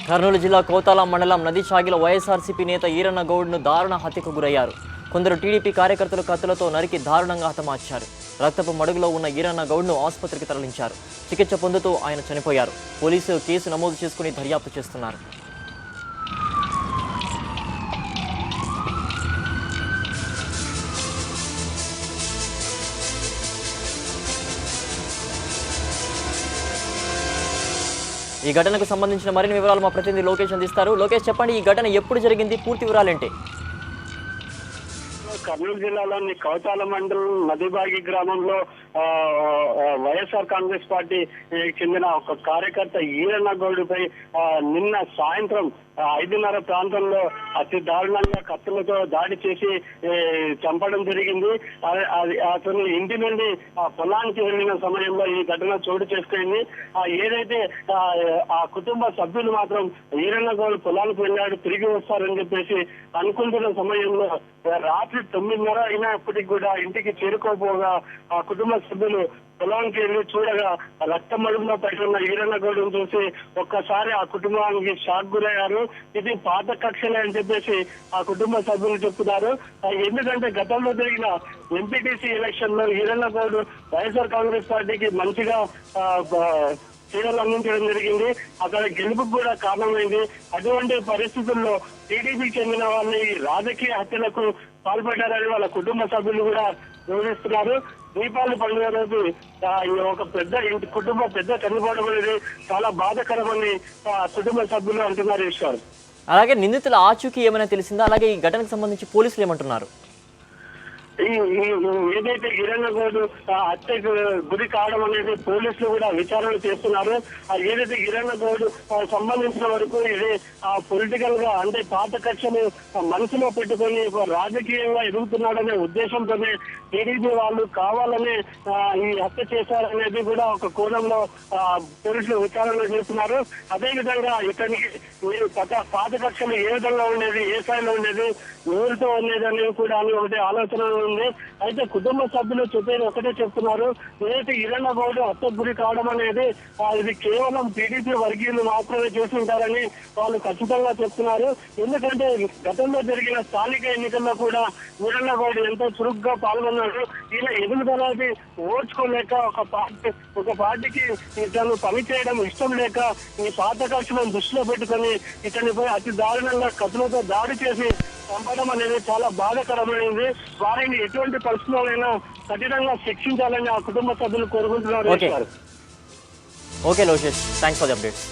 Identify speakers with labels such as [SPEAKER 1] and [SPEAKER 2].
[SPEAKER 1] కర్నూలు జిల్లా కోతాల మండలం నదిచాగిల వైఎస్ఆర్సీపీ నేత ఈరన్న గౌడ్ను దారుణ హత్యకు గురయ్యారు. కొందరు టీడీపీ కార్యకర్తలు కత్తులతో నరికి దారుణంగా హతమార్చారు. రక్తపు మడుగులో ఉన్న ఈరన్న గౌడ్ను ఆసుపత్రికి తరలించారు. చికిత్స పొందుతూ ఆయన చనిపోయారు. పోలీసులు కేసు నమోదు చేసుకుని దర్యాప్తు చేస్తున్నారు. ఈ ఘటనకు సంబంధించిన మరిన్ని వివరాలు మా ప్రతినిధి లోకేష్ అందిస్తారు. లోకేష్, చెప్పండి, ఈ ఘటన ఎప్పుడు జరిగింది, పూర్తి వివరాలేంటి?
[SPEAKER 2] కర్నూలు జిల్లాలోని కౌతాల మండలం నదిబాగి గ్రామంలో వైఎస్ఆర్ కాంగ్రెస్ పార్టీ చెందిన ఒక కార్యకర్త ఈరన్న గౌడ్పై నిన్న సాయంత్రం 5:30 ప్రాంతంలో అతి దారుణంగా కత్తులతో దాడి చేసి చంపడం జరిగింది. అతను ఇంటి నుండి పొలానికి వెళ్లిన సమయంలో ఈ ఘటన చోటు చేసుకుంది. ఏదైతే ఆ కుటుంబ సభ్యులు మాత్రం ఈరన్న గౌడ్ పొలానికి వెళ్ళాడు, తిరిగి వస్తారని చెప్పేసి అనుకుంటున్న సమయంలో రాత్రి 9:30 అయినప్పటికీ కూడా ఇంటికి చేరుకోపోగా ఆ కుటుంబ సభ్యులు పొలానికి వెళ్ళి చూడగా రక్త మడుగులో పడి ఉన్న ఈరన్న గౌడ్ను చూసి ఒక్కసారి ఆ కుటుంబానికి షాక్ గురయ్యారు. ఇది పాత కక్షలే అని చెప్పేసి ఆ కుటుంబ సభ్యులు చెప్తున్నారు. ఎందుకంటే గతంలో జరిగిన ఎంపీటీసీ ఎలక్షన్ లో ఈరన్న గౌడ్ వైఎస్ఆర్ కాంగ్రెస్ పార్టీకి మంచిగా సేవలు అందించడం జరిగింది. అక్కడ గెలుపుకు కూడా కారణమైంది. అటువంటి పరిస్థితుల్లో టీడీపీకి చెందిన వాళ్ళని రాజకీయ హత్యలకు పాల్పడ్డారని వాళ్ళ కుటుంబ సభ్యులు కూడా వివరిస్తున్నారు. దీపావళి పండుగ రోజు ఒక పెద్ద ఇంటి కుటుంబ పెద్ద చనిపోవడం అనేది చాలా బాధాకరమని కుటుంబ సభ్యులు అంటున్నారు. ఈశ్వర్,
[SPEAKER 1] అలాగే నిందితుల ఆచూకీ ఏమైనా తెలిసిందా? అలాగే ఈ ఘటనకు సంబంధించి పోలీసులు ఏమంటున్నారు?
[SPEAKER 2] ఏదైతే ఈరన్న గౌడ్ హత్యకు గురి కావడం అనేది పోలీసులు కూడా విచారణ చేస్తున్నారు. ఏదైతే ఈరన్న గౌడ్ సంబంధించిన వరకు ఇది పొలిటికల్ గా అంటే పాత కక్షను మనసులో పెట్టుకొని రాజకీయంగా ఎదుగుతున్నాడనే ఉద్దేశంతోనే టీడీపీ వాళ్ళు కావాలని ఈ హత్య చేశారనేది కూడా ఒక కోణంలో పోలీసులు విచారణ చేస్తున్నారు. అదేవిధంగా ఇతనికి పాత కక్షలు ఏ విధంగా ఉండేది, ఏ స్థాయిలో ఉండేది, ఎవరితో ఉండేది అనేది కూడా ఒకటి ఆలోచన ఉంది. అయితే కుటుంబ సభ్యులు చెప్పేది ఒకటే చెప్తున్నారు. ఏదైతే ఈరన్న గౌడ్ హత్యకు గురి కావడం అనేది ఇది కేవలం టీడీపీ వర్గీయులు మాత్రమే చేస్తుంటారని వాళ్ళు ఖచ్చితంగా చెప్తున్నారు. ఎందుకంటే గతంలో జరిగిన స్థానిక ఎన్నికల్లో కూడా ఈరన్న గౌడ్ ఎంతో చురుగ్గా పాల్గొన్నాడు. ఇలా ఎదుగుదలకి ఓర్చుకోలేక ఒక పార్టీకి ఇతను పని చేయడం ఇష్టం లేక ఈ పాత కక్షలను దృష్టిలో పెట్టుకొని ఇతనిపై అతి దారుణంగా కత్తులతో దాడి చేసి చంపడం అనేది చాలా బాధాకరమైనది. వారిని ఎటువంటి పరిస్థితుల్లోనైనా కఠినంగా శిక్షించాలని ఆ కుటుంబ సభ్యులు కోరుకుంటున్నారు.
[SPEAKER 1] Okay Lokesh, thanks for the updates.